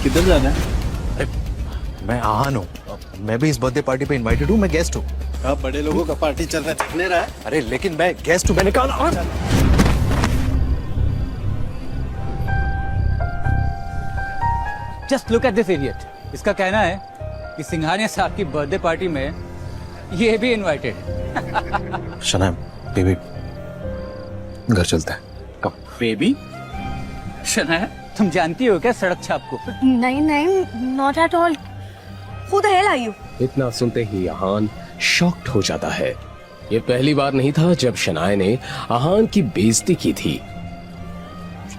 किधर जाना है? मैं आहान हूँ, मैं भी इस बर्थडे पार्टी पे इनवाइटेड हूँ, मैं गेस्ट हूँ। आप बड़े लोगों का पार्टी चल रहा है, देखने रहा है? अरे लेकिन मैं गेस्ट हूँ, मैंने कहा। Just look at this idiot. इसका कहना है कि सिंघानिया साहब की बर्थडे पार्टी में ये भी इनवाइटेड। शनाया, बेबी, घर चलते हैं। कब? बेबी? शनाया, तुम जानती हो क्या सड़क छाप को? नहीं नहीं, not at all. Who the hell are you? इतना सुनते ही आहान शॉक्ड हो जाता है। ये पहली बार नहीं था जब शनाया ने आहान की बेइज्जती की थी।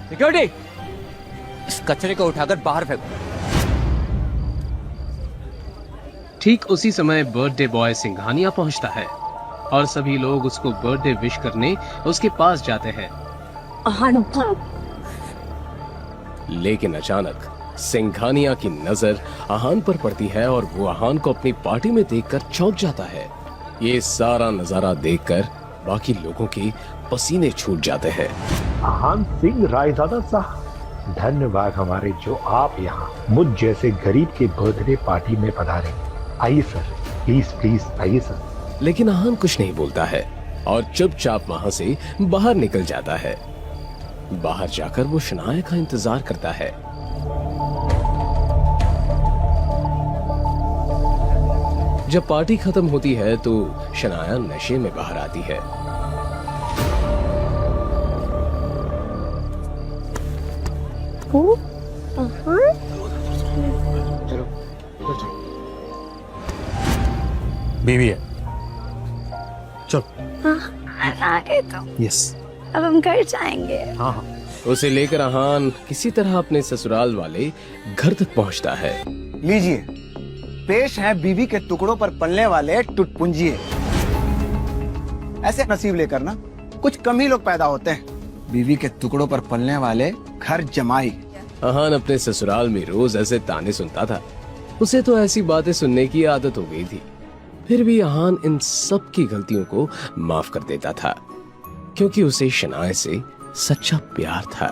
सिक्योरिटी, इस कचरे को उठाकर बाहर फेंको। ठीक उसी समय बर्थडे बॉय सिंघानिया पहुंचता है और सभी लोग उसको बर्थडे विश करने उसके पास जाते हैं। लेकिन अचानक सिंघानिया की नजर आहान पर पड़ती है और वो आहान को अपनी पार्टी में देखकर चौंक जाता है। ये सारा नजारा देखकर बाकी लोगों के पसीने छूट जाते हैं। आहान सिंह रायजादा साहब, धन्यवाद हमारे जो आप यहाँ मुझ जैसे गरीब के बर्थडे पार्टी में पधारे। आइए सर, प्लीज प्लीज आइए सर। लेकिन आहान कुछ नहीं बोलता है और चुपचाप वहां से बाहर निकल जाता है। बाहर जाकर वो शनाया का इंतजार करता है। जब पार्टी खत्म होती है तो शनाया नशे में बाहर आती है। बेबी है, चल। आ गए तो यस, अब हम घर जाएंगे। हाँ हाँ। उसे लेकर आहान किसी तरह अपने ससुराल वाले घर तक पहुंचता है। लीजिए, पेश है बीवी के टुकड़ों पर पलने वाले टुटपुंजिए। ऐसे नसीब लेकर ना कुछ कम ही लोग पैदा होते हैं। बीवी के टुकड़ों पर पलने वाले घर जमाई। आहान अपने ससुराल में रोज ऐसे ताने सुनता था। उसे तो ऐसी बातें सुनने की आदत हो गई थी। फिर भी आहान इन सब की गलतियों को माफ कर देता था क्योंकि उसे शनाया से सच्चा प्यार था।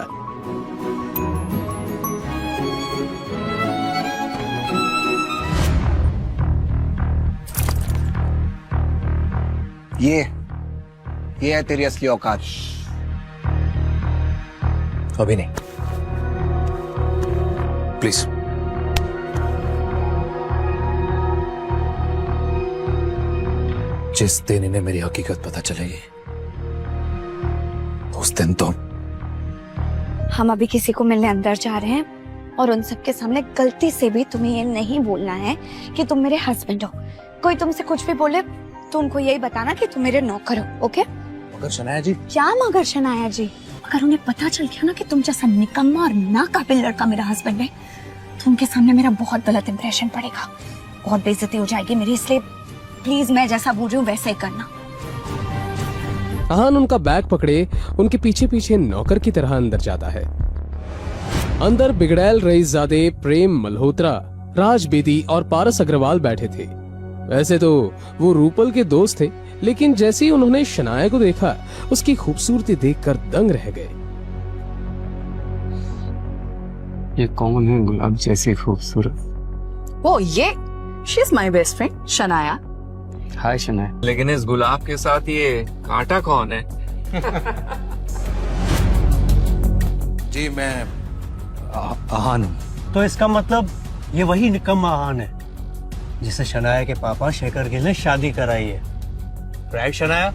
ये है तेरी असली औकात। अभी नहीं, प्लीज। जिस दिन इन्हें मेरी हकीकत पता चलेगी उस दिन तो हम अभी किसी को मिलने अंदर जा रहे हैं और उन सबके सामने गलती से भी तुम्हें ये नहीं बोलना है कि तुम मेरे हस्बैंड हो। कोई तुमसे कुछ भी बोले तो उनको यही बताना कि तुम मेरे नौकर हो, ओके? मगर शनाया जी, क्या मगर शनाया जी? अगर उन्हें पता चल गया ना कि तुम जैसा निकम्मा और नाकाबिल लड़का मेरा हस्बैंड है तो उनके सामने मेरा बहुत गलत इंप्रेशन पड़ेगा, बहुत बेइज्जती हो जाएगी मेरी। इसलिए प्लीज मैं जैसा बोल रही हूँ वैसे ही करना। आहान उनका बैग पकड़े उनके पीछे पीछे नौकर की तरह अंदर जाता है। अंदर बिगड़ैल रईसजादे, प्रेम मल्होत्रा, राज बेदी और पारस अग्रवाल बैठे थे। वैसे तो वो रूपल के दोस्त थे, लेकिन जैसे ही उन्होंने शनाया को देखा उसकी खूबसूरती देखकर दंग रह गए। ये कौन है गुलाब जैसी खूबसूरत? वो ये she is my best friend Shanaya. Hi Shanaya. लेकिन इस गुलाब के साथ ये कांटा कौन है? जी मैं आहान हूँ। तो इसका मतलब ये वही निकम्मा आहान है जिसे शनाया के पापा शेखर गिल ने शादी कराई है, राइट शनाया?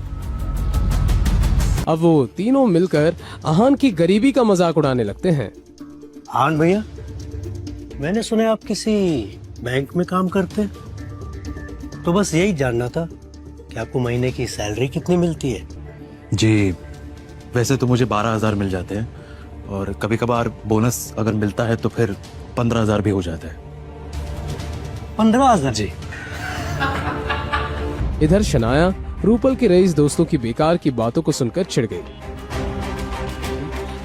अब वो तीनों मिलकर आहान की गरीबी का मजाक उड़ाने लगते हैं। आहान भैया, मैंने सुना आप किसी बैंक में काम करते हैं, तो बस यही जानना था कि आपको महीने की सैलरी कितनी मिलती है? जी वैसे तो मुझे 12,000 मिल जाते हैं और कभी कभार बोनस अगर मिलता है तो फिर 15,000 भी हो जाता है। 15,000? जी। इधर शनाया रूपल के रईस दोस्तों की बेकार की बातों को सुनकर चिढ़ गई।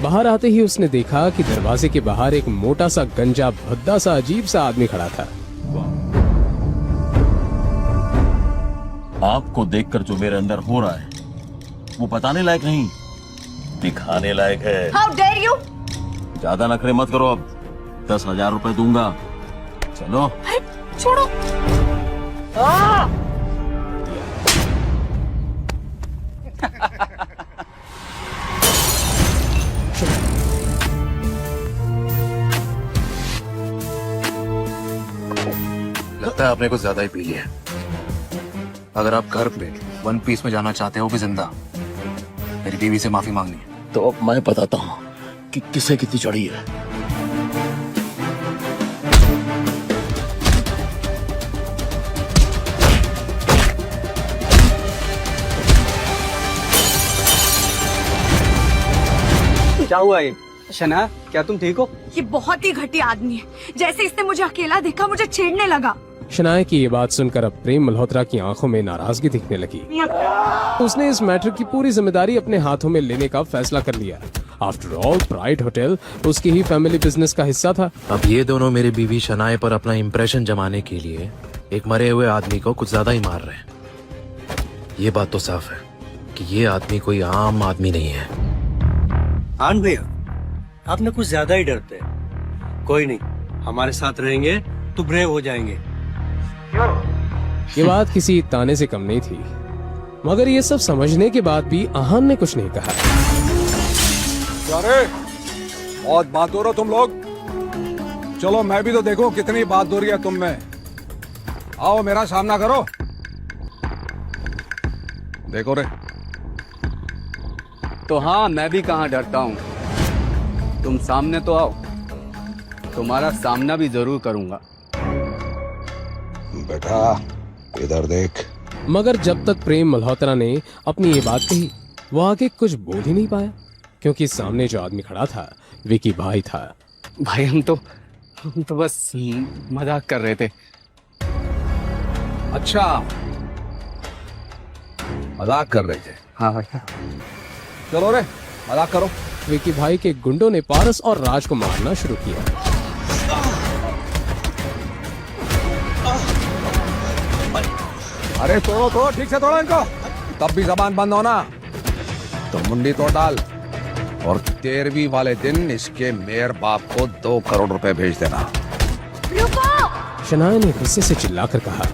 बाहर आते ही उसने देखा कि दरवाजे के बाहर एक मोटा सा गंजा भद्दा सा अजीब सा आदमी खड़ा था। आपको देखकर जो मेरे अंदर हो रहा है वो बताने लायक नहीं, दिखाने लायक है। How dare you? ज्यादा नखरे मत करो अब। 10,000 रुपए दूंगा। चलो। छोड़ो। लगता है आपने कुछ ज्यादा ही पी लिया। अगर आप घर पे 1 पीस में जाना चाहते हो भी जिंदा, मेरी बीवी से माफी मांगनी है। तो अब मैं बताता हूँ कि किसे कितनी चढ़ी है। क्या हुआ ये? शना, क्या तुम ठीक हो? ये बहुत ही घटिया आदमी है। जैसे इसने मुझे अकेला देखा मुझे छेड़ने लगा। शनाया की ये बात सुनकर अब प्रेम मल्होत्रा की आंखों में नाराजगी दिखने लगी। उसने इस मैटर की पूरी जिम्मेदारी अपने हाथों में लेने का फैसला कर लिया। आफ्टर ऑल प्राइड होटल उसकी ही फैमिली बिजनेस का हिस्सा था। अब ये दोनों मेरी बीवी शनाए पर अपना इंप्रेशन जमाने के लिए एक मरे हुए आदमी को कुछ ज्यादा ही मार रहे हैं। ये बात तो साफ है कि ये आदमी कोई आम आदमी नहीं है। आन भैया, आपने कुछ ज्यादा ही डरते हैं। कोई नहीं, हमारे साथ रहेंगे तो ब्रेव हो जाएंगे। ये बात किसी ताने से कम नहीं थी, मगर ये सब समझने के बाद भी आहान ने कुछ नहीं कहा। अरे बहुत बहादुर हो तुम लोग। चलो मैं भी तो देखूं कितनी बहादुरी है तुम में। आओ मेरा सामना करो। देखो रे। तो हाँ, मैं भी कहाँ डरता हूँ। तुम सामने तो आओ, तुम्हारा सामना भी जरूर करूंगा। बेटा इधर देख। मगर जब तक प्रेम मल्होत्रा ने अपनी ये बात कही, वो आगे कुछ बोल ही नहीं पाया, क्योंकि सामने जो आदमी खड़ा था विकी भाई था। भाई हम तो बस मजाक कर रहे थे। अच्छा, मजाक कर रहे थे? हाँ भाई। चलो रे, मजाक करो। विकी भाई के गुंडों ने पारस और राज को मारना शुरू किया। अरे तोड़ो तो, ठीक से तोड़ो इनको। तब भी जबान बंद होना तो मुंडी तोड़ डाल। और 13वीं वाले दिन इसके मेयर बाप को 2 करोड़ रुपए भेज देना। शनाया ने गुस्से से चिल्लाकर कहा।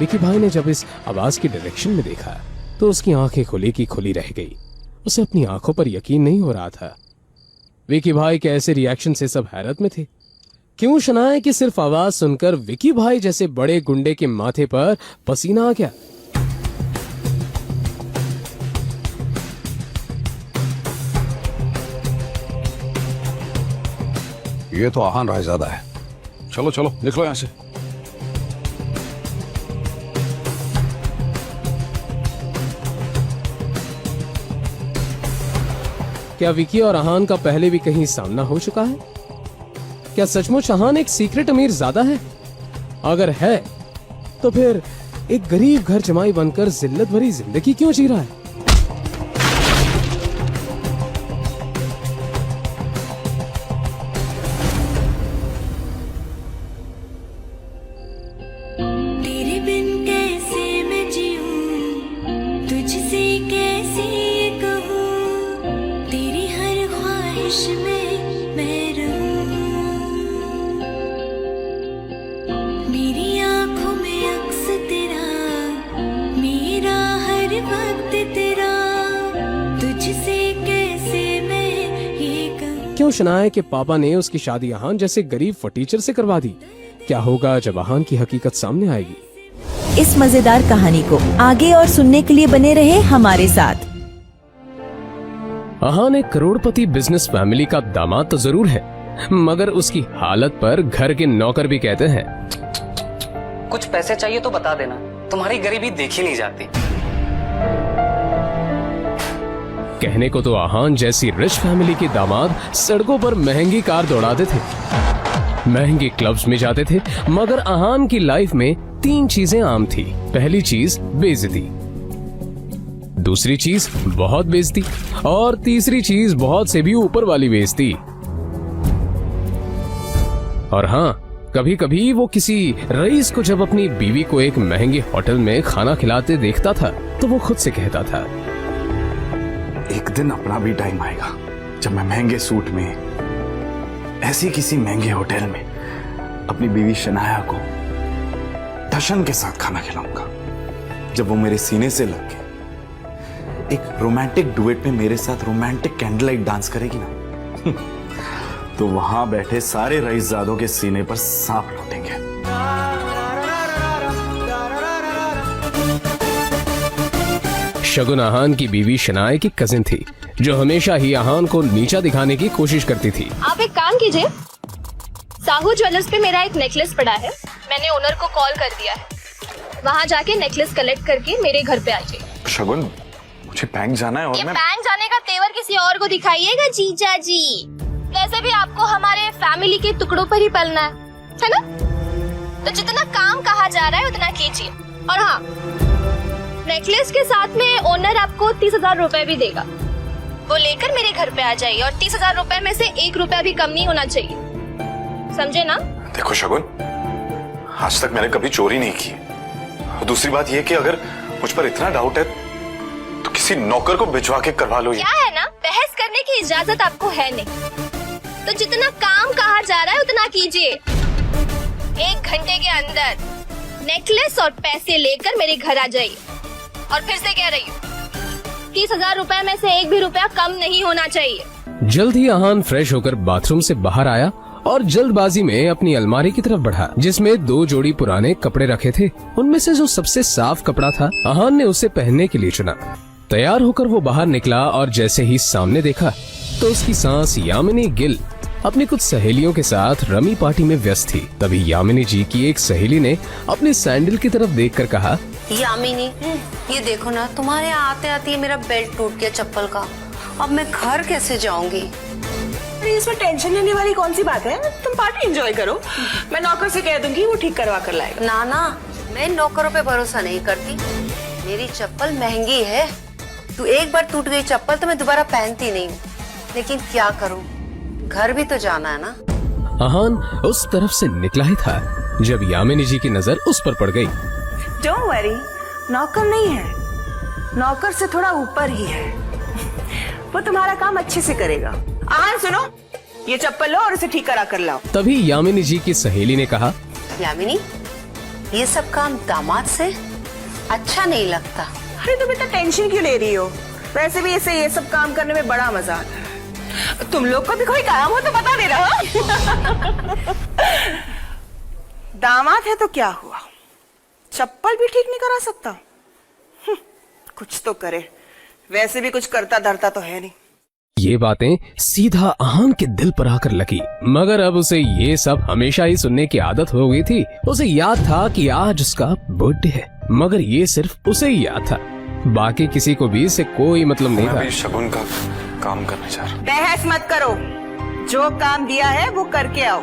विकी भाई ने जब इस आवाज की डायरेक्शन में देखा तो उसकी आंखें खुली की खुली रह गई। उसे अपनी आंखों पर यकीन नहीं हो रहा था। विकी भाई के ऐसे रिएक्शन से सब हैरत में थे। क्यों शनाया कि सिर्फ आवाज सुनकर विकी भाई जैसे बड़े गुंडे के माथे पर पसीना आ गया। ये तो आहान रायजादा है। चलो चलो निकलो यहां से। क्या विकी और आहान का पहले भी कहीं सामना हो चुका है? क्या सचमुच आहान एक सीक्रेट अमीर ज़्यादा है? अगर है तो फिर एक गरीब घर जमाई बनकर जिल्लत भरी जिंदगी क्यों जी रहा है? तेरे बिन कैसे मैं जीऊं, तुझसे कैसे ये कहूं, तेरी हर ख्वाहिश में मैं रहूं। मेरी आंखों में अक्स तेरा, मेरा हर वक्त तेरा, तुझसे कैसे मैं ये कहूं। क्यों शनाया के पापा ने उसकी शादी आहान जैसे गरीब फटीचर से करवा दी? क्या होगा जब आहान की हकीकत सामने आएगी? इस मजेदार कहानी को आगे और सुनने के लिए बने रहे हमारे साथ। आहान एक करोड़पति बिजनेस फैमिली का दामाद तो जरूर है, मगर उसकी हालत पर घर के नौकर भी कहते हैं, कुछ पैसे चाहिए तो बता देना, तुम्हारी गरीबी देखी नहीं जाती। कहने को तो आहान जैसी रिच फैमिली के दामाद सड़कों पर महंगी कार दौड़ाते थे, महंगे क्लब्स में जाते थे, मगर आहान की लाइफ में 3 चीजें आम थी। पहली चीज बेइज्जती, दूसरी चीज बहुत बेइज्जती, और तीसरी चीज बहुत से भी ऊपर वाली बेइज्जती। और हाँ, कभी कभी वो किसी रईस को जब अपनी बीवी को एक महंगे होटल में खाना खिलाते देखता था तो वो खुद से कहता था, एक दिन अपना भी टाइम आएगा जब मैं महंगे सूट में ऐसी किसी महंगे होटल में अपनी बीवी शनाया को टशन के साथ खाना खिलाऊंगा। जब वो मेरे सीने से लग के एक रोमांटिक डुएट में मेरे साथ रोमांटिक कैंडल लाइट डांस करेगी ना, तो वहां बैठे सारे रईसजादों के सीने पर सांप लौटेंगे। शगुन आहान की बीवी शनाया की कजिन थी, जो हमेशा ही आहान को नीचा दिखाने की कोशिश करती थी। आप एक काम कीजिए, साहू ज्वेलर्स पे मेरा एक नेकलेस पड़ा है, मैंने ओनर को कॉल कर दिया है, वहाँ जाके नेकलेस कलेक्ट करके मेरे घर पे आ जाइए। शगुन, मुझे बैंक जाना है और ये मैं बैंक जाने का तेवर किसी और को दिखाइएगा जीजा जी। वैसे भी आपको हमारे फैमिली के टुकड़ों पर ही पलना है ना? तो जितना काम कहा जा रहा है उतना कीजिए। और हाँ, नेकलेस के साथ में ओनर आपको 30,000 रुपए भी देगा, वो लेकर मेरे घर पे आ जाइए। और 30,000 रुपए में से 1 रुपया भी कम नहीं होना चाहिए, समझे ना? देखो शगुन, आज तक मैंने कभी चोरी नहीं की। और दूसरी बात यह कि अगर मुझ पर इतना डाउट है तो किसी नौकर को भिजवा के करवा लो। क्या है ना, बहस करने की इजाजत आपको है नहीं, तो जितना काम कहा जा रहा है उतना कीजिए। 1 घंटे के अंदर नेकलेस और पैसे लेकर मेरे घर आ जाइए। और फिर से कह रही हूँ, 30,000 रुपए में से 1 भी रुपया कम नहीं होना चाहिए। जल्द ही आहान फ्रेश होकर बाथरूम से बाहर आया और जल्दबाजी में अपनी अलमारी की तरफ बढ़ा, जिसमें 2 जोड़ी पुराने कपड़े रखे थे। उनमें से जो सबसे साफ कपड़ा था, आहान ने उसे पहनने के लिए चुना। तैयार होकर वो बाहर निकला और जैसे ही सामने देखा तो उसकी सांस यामिनी गिल अपनी कुछ सहेलियों के साथ रमी पार्टी में व्यस्त थी। तभी यामिनी जी की एक सहेली ने अपने सैंडल की तरफ देखकर कहा, यामिनी, ये देखो ना, तुम्हारे आते आते मेरा बेल्ट टूट गया चप्पल का। अब मैं घर कैसे जाऊंगी? इसमें टेंशन लेने वाली कौन सी बात है? तुम पार्टी एंजॉय करो, मैं नौकर से कह दूंगी, वो ठीक करवा कर लाएगा। ना ना, मैं नौकरों पे भरोसा नहीं करती। मेरी चप्पल महंगी है, तू एक बार टूट गई चप्पल तो मैं दोबारा पहनती नहीं हूँ। लेकिन क्या करूँ, घर भी तो जाना है ना। आहान उस तरफ से निकला ही था जब यामिनी जी की नजर उस पर पड़ गई। डोंट वरी, नौकर नहीं है, नौकर से थोड़ा ऊपर ही है, वो तुम्हारा काम अच्छे से करेगा। आहान सुनो, ये चप्पल लो और इसे ठीक करा कर लाओ। तभी यामिनी जी की सहेली ने कहा, यामिनी, ये सब काम दामाद से अच्छा नहीं लगता। अरे तुम इतना टेंशन क्यों ले रही हो? वैसे भी इसे ये सब काम करने में बड़ा मजा आता है। तुम लोग को भी कोई काम हो तो बता दे रहा। दामाद है तो क्या हुआ, चप्पल भी ठीक नहीं करा सकता? कुछ तो करे, वैसे भी कुछ करता धरता तो है नहीं। ये बातें सीधा आहान के दिल पर आकर लगी, मगर अब उसे ये सब हमेशा ही सुनने की आदत हो गई थी। उसे याद था कि आज उसका बर्थडे है, मगर ये सिर्फ उसे ही याद था, बाकी किसी को भी इससे कोई मतलब नहीं था। शगुन का काम करने जा रहा हूं। बहस मत करो, जो काम दिया है वो करके आओ।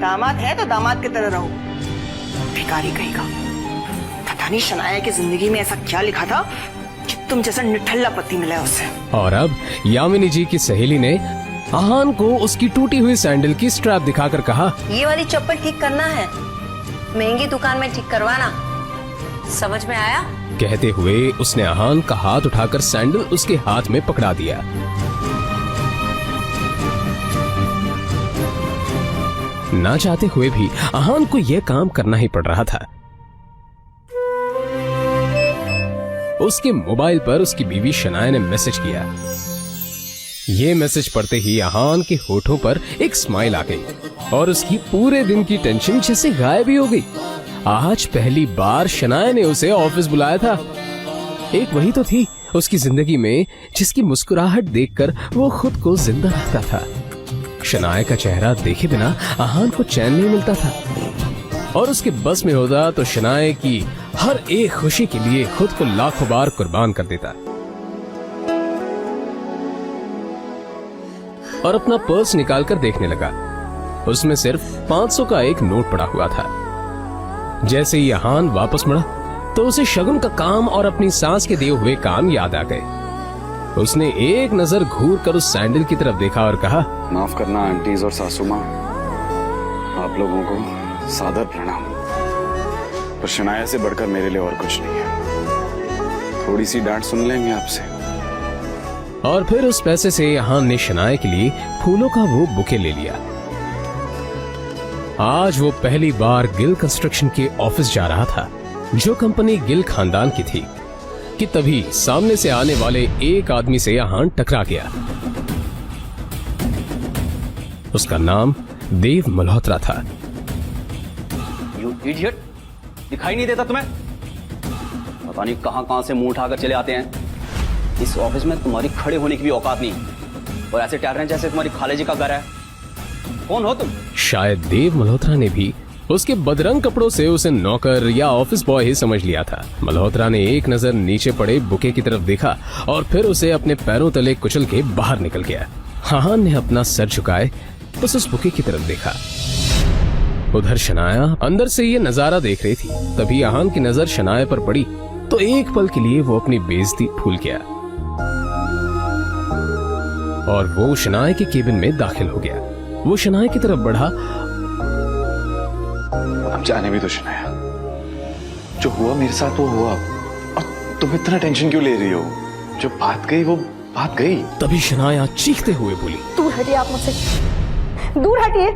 दामाद है तो दामाद की तरह रहो। भिखारी कहेगा, पता नहीं शनाया की जिंदगी में ऐसा क्या लिखा था कि तुम जैसा निठल्ला पति मिला उसे। और अब यामिनी जी की सहेली ने आहान को उसकी टूटी हुई सैंडल की स्ट्रैप दिखाकर कहा, ये वाली चप्पल ठीक करना है, महंगी दुकान में ठीक करवाना, समझ में आया? कहते हुए उसने आहान का हाथ उठाकर सैंडल उसके हाथ में पकड़ा दिया। ना चाहते हुए भी आहान को यह काम करना ही पड़ रहा था। उसके मोबाइल पर उसकी बीवी शनाया ने मैसेज किया। ये मैसेज पढ़ते ही आहान के होठों पर एक स्माइल आ गई और उसकी पूरे दिन की टेंशन जैसे गायब ही हो गई। आज पहली बार शनाया ने उसे ऑफिस बुलाया था। एक वही तो थी उसकी जिंदगी में जिसकी मुस्कुराहट देखकर वो खुद को जिंदा रखता था। शनाया का चेहरा देखे बिना आहान को चैन नहीं मिलता था, और उसके बस में होता तो शनाया की हर एक खुशी के लिए खुद को लाखों बार कुर्बान कर देता। और अपना पर्स निकालकर देखने लगा, उसमें सिर्फ 500 का एक नोट पड़ा हुआ था। जैसे ही आहान वापस मुड़ा तो उसे शगुन का काम और अपनी सास के दिए हुए काम याद आ गए। उसने एक नजर घूर कर उस सैंडल की तरफ देखा और कहा, माफ करना आंटीज और सासू माँ, आप लोगों को सादर प्रणाम, पर शनाया से बढ़कर मेरे लिए और कुछ नहीं है। थोड़ी सी डांट सुन लेंगे आपसे, और फिर उस पैसे से अहान ने शनाया के लिए फूलों का वो बुके ले लिया। आज वो पहली बार गिल कंस्ट्रक्शन के ऑफिस जा रहा था, जो कंपनी गिल खानदान की थी, कि तभी सामने से आने वाले एक आदमी से अहान टकरा गया। उसका नाम देव मल्होत्रा था। यू इडियट, दिखाई नहीं देता तुम्हें? पता नहीं कहां से मुंह उठाकर चले आते हैं। इस ऑफिस में तुम्हारी खड़े होने की भी औकात नहीं, और ऐसे टहल रहे हैं जैसे तुम्हारी खाले जी का घर है। कौन हो तुम? शायद देव मल्होत्रा ने भी उसके बदरंग कपड़ों से उसे नौकर या ऑफिस बॉय ही समझ लिया था। मल्होत्रा ने एक नजर नीचे पड़े बुके की तरफ देखा और फिर उसे अपने पैरों तले कुचल के बाहर निकल गया। अहान ने अपना सर झुकाए बस उस बुके की तरफ देखा। उधर शनाया अंदर से ये नजारा देख रही थी। तभी अहान की नजर शनाया पर पड़ी तो एक पल के लिए वो अपनी बेइज्जती भूल गया और वो शनाया के केबिन में दाखिल हो गया। वो शनाया की तरफ बढ़ा। अब जाने भी तो शनाया, जो हुआ मेरे साथ वो हुआ, और तुम इतना टेंशन क्यों ले रही हो? जो बात गई वो बात गई। तभी शनाया चीखते हुए बोली, दूर हटिए आप मुझसे, दूर हटिए।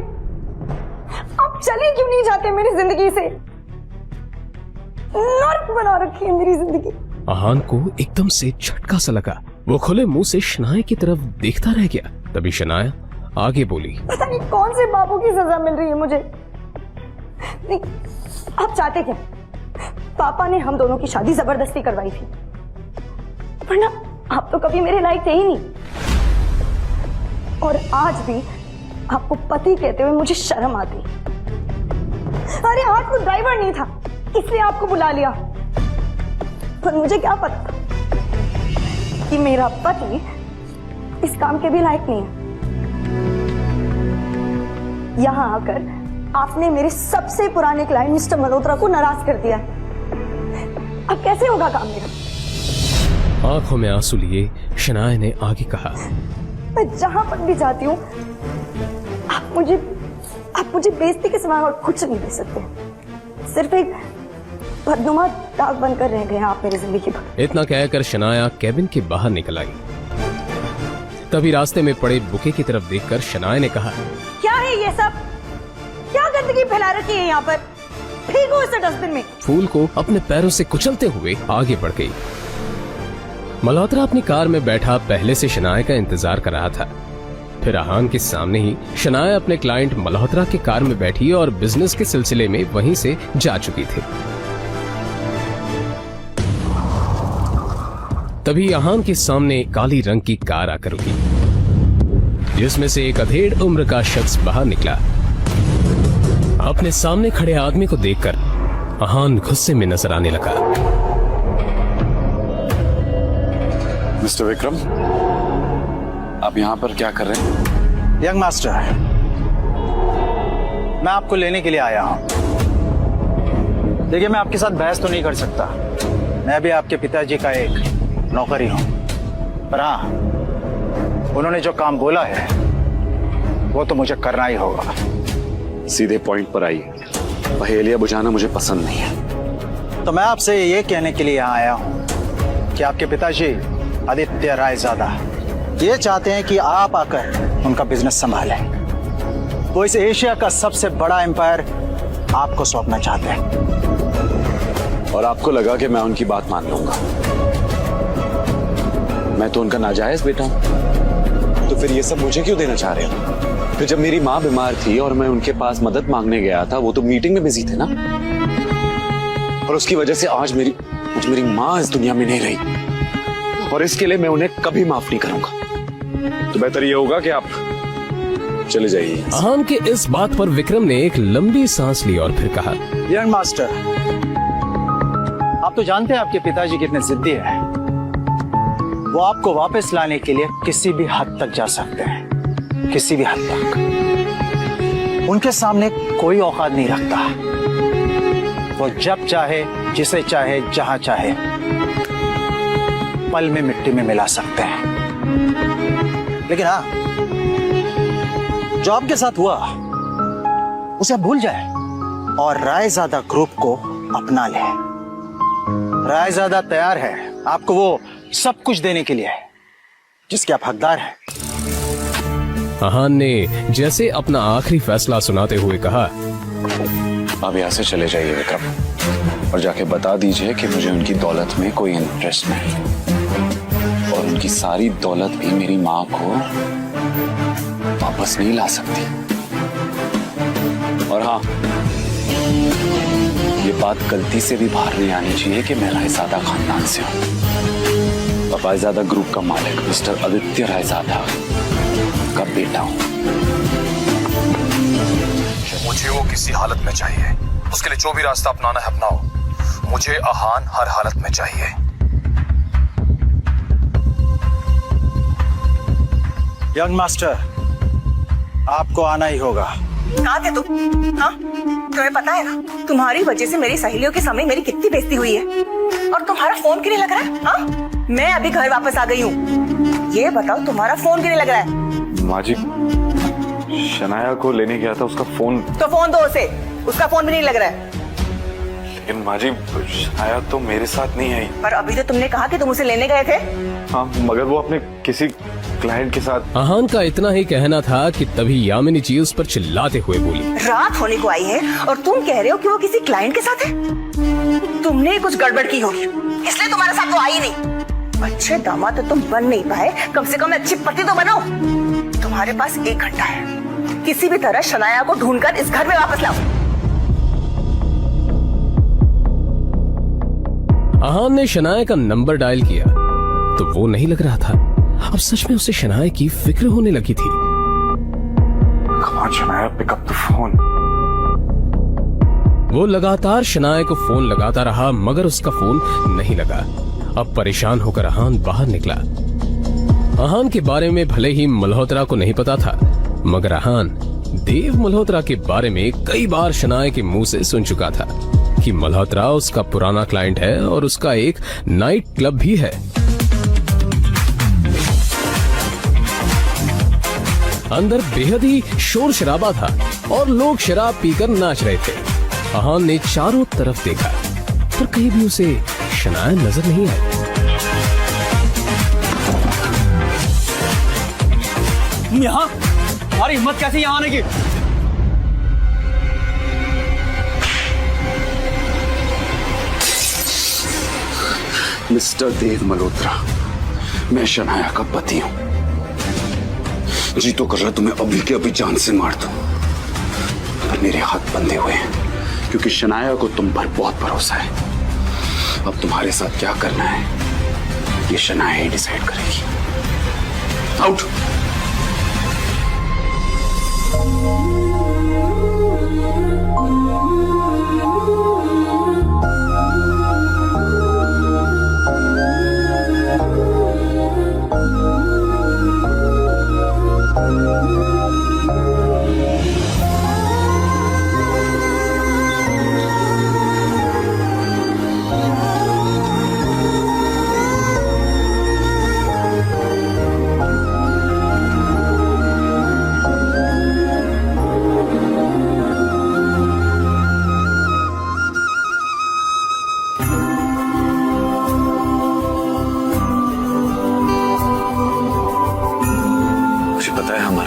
आप चले क्यों नहीं जाते मेरी जिंदगी से? नर्क बना रखी है मेरी जिंदगी। अहान को एकदम से झटका सा लगा। वो खुले मुंह से शनाया की तरफ देखता रह गया। तभी शनाया आगे बोली, पता नहीं कौन से बाबू की सजा मिल रही है मुझे। नहीं, आप चाहते क्या? पापा ने हम दोनों की शादी जबरदस्ती करवाई थी, वरना आप तो कभी मेरे लायक थे ही नहीं। और आज भी आपको पति कहते हुए मुझे शर्म आती। अरे आज तो ड्राइवर नहीं था इसलिए आपको बुला लिया, पर मुझे क्या पता कि मेरा पति इस काम के भी लायक नहीं है। यहां आकर आपने मेरे सबसे पुराने क्लाइंट मिस्टर मल्होत्रा को नाराज कर दिया है। अब कैसे होगा काम मेरा? आंखों में आंसू लिए शनाया ने आगे कहा, मैं जहां पर भी जाती हूँ आप मुझे बेइज्जती के सिवा और कुछ नहीं दे सकते। सिर्फ एक बदनुमा दाग बनकर रह गए आप मेरी जिंदगी पर। इतना कहकर शनाया केबिन के बाहर निकल आई। तभी रास्ते में पड़े बुके की तरफ देखकर शनाया ने कहा, क्या है ये सब? क्या गंदगी फैला रखी है यहाँ पर? फेंको इसे डस्टबिन में। फूल को अपने पैरों से कुचलते हुए आगे बढ़ गई। मल्होत्रा अपनी कार में बैठा पहले से शनाया का इंतजार कर रहा था। फिर अहान के सामने ही शनाया अपने क्लाइंट मल्होत्रा के कार में बैठी और बिजनेस के सिलसिले में वहीं से जा चुकी थी। तभी अहान के सामने काली रंग की कार आकर रुकी, जिसमें से एक अधेड़ उम्र का शख्स बाहर निकला। अपने सामने खड़े आदमी को देखकर अहान गुस्से में नजर आने लगा। मिस्टर विक्रम, आप यहाँ पर क्या कर रहे हैं? यंग मास्टर, मैं आपको लेने के लिए आया हूँ। देखिए, मैं आपके साथ बहस तो नहीं कर सकता। मैं भी आपके पिताजी का एक नौकरी हूँ, पर हाँ, उन्होंने जो काम बोला है वो तो मुझे करना ही होगा। सीधे पॉइंट पर आइए। पहेलियां बुझाना मुझे पसंद नहीं है। तो मैं आपसे ये कहने के लिए यहाँ आया हूँ कि आपके पिताजी आदित्य रायजादा ये चाहते हैं कि आप आकर उनका बिजनेस संभालें। वो इस एशिया का सबसे बड़ा एम्पायर आपको सौंपना चाहते हैं। और आपको लगा कि मैं उनकी बात मान लूंगा? मैं तो उनका नाजायज बेटा हूं, तो फिर ये सब मुझे क्यों देना चाह रहे हो? फिर जब मेरी माँ बीमार थी और मैं उनके पास मदद मांगने गया था, वो तो मीटिंग में बिजी थे ना, और उसकी वजह से आज मेरी माँ इस दुनिया में नहीं रही, और इसके लिए मैं उन्हें कभी माफ नहीं करूंगा। तो बेहतर ये होगा कि आप चले जाइए। अहान के इस बात पर विक्रम ने एक लंबी सांस ली और फिर कहा, यंग मास्टर, आप तो जानते हैं आपके पिताजी कितने जिद्दी हैं। वो आपको वापस लाने के लिए किसी भी हद तक जा सकते हैं, किसी भी हद तक। उनके सामने कोई औकात नहीं रखता। वो जब चाहे, जिसे चाहे, जहां चाहे पल में मिट्टी में मिला सकते हैं। लेकिन हाँ, जो आपके साथ हुआ उसे आप भूल जाए और रायजादा ग्रुप को अपना ले। रायजादा तैयार है आपको वो सब कुछ देने के लिए जिसके आप हकदार हैं। अहान ने जैसे अपना आखिरी फैसला सुनाते हुए कहा, आप यहाँ से चले जाइए विक्रम, और जाके बता दीजिए कि मुझे उनकी दौलत में कोई इंटरेस्ट नहीं, और उनकी सारी दौलत भी मेरी माँ को वापस नहीं ला सकती। और हाँ, ये बात गलती से भी बाहर नहीं आनी चाहिए कि मैं रायजादा खानदान से हूँ और रायजादा ग्रुप का मालिक मिस्टर आदित्य रायजादा का बेटा हूँ। मुझे वो किसी हालत में चाहिए, उसके लिए जो भी रास्ता अपनाना है अपनाओ। मुझे अहान हर हालत में चाहिए। यंग मास्टर, आपको आना ही होगा। कहाँ थे तुम? हाँ, तुम्हें पता है ना, तुम्हारी वजह से मेरी सहेलियों के सामने मेरी कितनी बेइज्जती हुई है। और तुम्हारा फोन क्यों नहीं लग रहा है? हाँ, मैं अभी घर वापस आ गई हूँ। ये बताओ, तुम्हारा फोन क्यों नहीं लग रहा है? माँ जी, शनाया को लेने गया था, उसका फोन। तो फोन दो उसे, उसका फोन भी नहीं लग रहा है। लेकिन माँ जी, शनाया तो मेरे साथ नहीं आई। पर अभी तो तुमने कहा कि तुम उसे लेने गए थे। हाँ, मगर वो अपने किसी क्लाइंट के साथ। अहान का इतना ही कहना था कि तभी यामिनी जी उस पर चिल्लाते हुए बोली, रात होने को आई है और तुम कह रहे हो कि वो किसी क्लाइंट के साथ है। तुमने कुछ गड़बड़ की होगी, इसलिए तुम्हारे साथ वो आई नहीं। अच्छे दामाद तो तुम बन नहीं पाए, कम से कम अच्छी पति तो बनो। तुम्हारे पास 1 घंटा है, किसी भी तरह शनाया को ढूंढकर इस घर में वापस लाओ। अहान ने शनाया का नंबर डायल किया तो वो नहीं लग रहा था। अब सच में उसे शनाया की फिक्र होने लगी थी। Come on, Shanaya, pick up the phone. वो लगातार शनाया को फोन लगाता रहा मगर उसका फोन नहीं लगा। अब परेशान होकर अहान बाहर निकला। अहान के बारे में भले ही मल्होत्रा को नहीं पता था, मगर अहान देव मल्होत्रा के बारे में कई बार शनाया के मुंह से सुन चुका था कि मल्होत्रा उसका पुराना क्लाइंट है और उसका एक नाइट क्लब भी है। अंदर बेहद ही शोर शराबा था और लोग शराब पीकर नाच रहे थे। अहान ने चारों तरफ देखा पर कहीं भी उसे शनाया नजर नहीं आई। यहाँ तुम्हारी हिम्मत कैसे यहाँ आने की? मिस्टर देव मल्होत्रा, मैं शनाया का पति हूं। जी तो कर रहा तुम्हें अभी के अभी जान से मार दूं, पर मेरे हाथ बंधे हुए हैं क्योंकि शनाया को तुम पर बहुत भरोसा है। अब तुम्हारे साथ क्या करना है ये शनाया ही डिसाइड करेगी। आउट।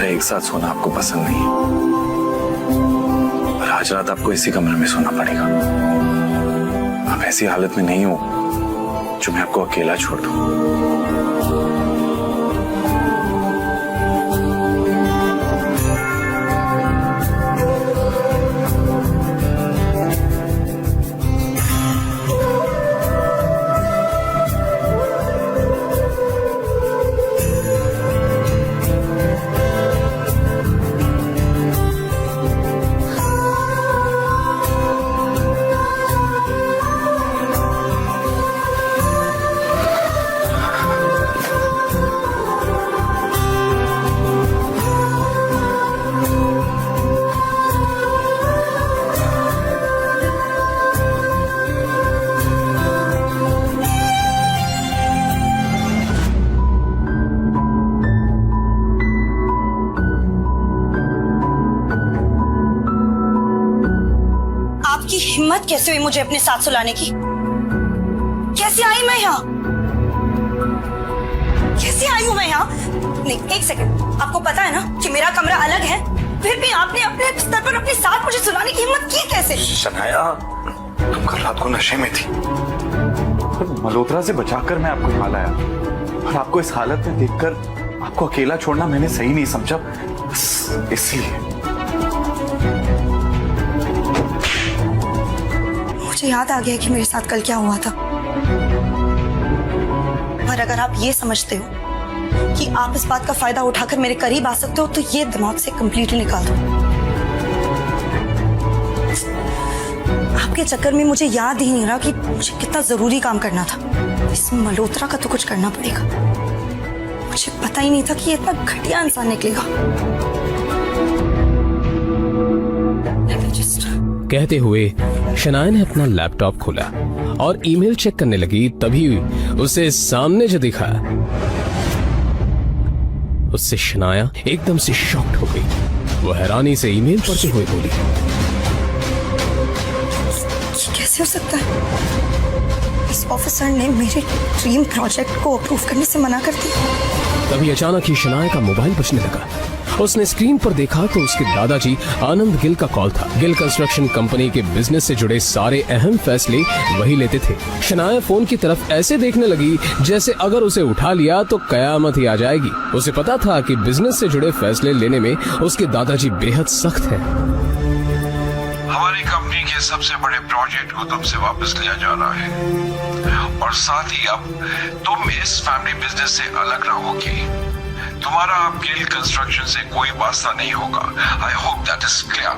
एक साथ सोना आपको पसंद नहीं, पर आज रात आपको इसी कमरे में सोना पड़ेगा। आप ऐसी हालत में नहीं हो जो मैं आपको अकेला छोड़ दूं। हिम्मत कैसे हुई मुझे अपने साथ सुलाने की? कैसे आई मैं यहाँ? कैसे आई हूँ मैं यहाँ? नहीं, एक सेकंड, आपको पता है ना कि मेरा कमरा अलग है, फिर भी आपने अपने स्तर पर अपने साथ मुझे सुलाने की हिम्मत की कैसे? शनाया, तुम कल रात को नशे में थी और मल्होत्रा से बचाकर मैं आपको यहाँ लाया, और आपको इस हालत में देखकर आपको अकेला छोड़ना मैंने सही नहीं समझा, इसलिए। मुझे याद आ गया कि मेरे साथ कल क्या हुआ था। पर अगर आप ये समझते हो कि आप इस बात का फायदा उठाकर मेरे करीब आ सकते हो, तो ये दिमाग से कंप्लीटली निकाल दो। आपके चक्कर में मुझे याद ही नहीं रहा कि मुझे कितना जरूरी काम करना था। इस मल्होत्रा का तो कुछ करना पड़ेगा। मुझे पता ही नहीं था कि ये इतना घटिया इंसान निकलेगा। कहते हुए शनाया ने अपना लैपटॉप खोला और ईमेल चेक करने लगी। तभी उसे सामने जो दिखा, उससे शनाया एकदम से शॉक्ड हो गई। वो हैरानी से ईमेल पढ़ते हुए बोली, कैसे हो सकता है? इस ऑफिसर ने मेरे ड्रीम प्रोजेक्ट को अप्रूव करने से मना कर दिया। तभी अचानक ही शनाया का मोबाइल बजने लगा। उसने स्क्रीन पर देखा तो उसके दादाजी आनंद गिल का कॉल था। गिल कंस्ट्रक्शन कंपनी के बिजनेस से जुड़े सारे अहम फैसले वही लेते थे। शनाया फोन की तरफ ऐसे देखने लगी जैसे अगर उसे उठा लिया तो कयामत ही आ जाएगी। उसे पता था कि बिजनेस से जुड़े फैसले लेने में उसके दादाजी बेहद सख्त हैं। हमारी कंपनी के सबसे बड़े प्रोजेक्ट को तुमसे वापस लिया जा रहा है, और साथ ही अब तुम इस फैमिली बिजनेस से अलग रहोगी। तुम्हारा अब गिल कंस्ट्रक्शन से कोई वास्ता नहीं होगा। I hope that is clear.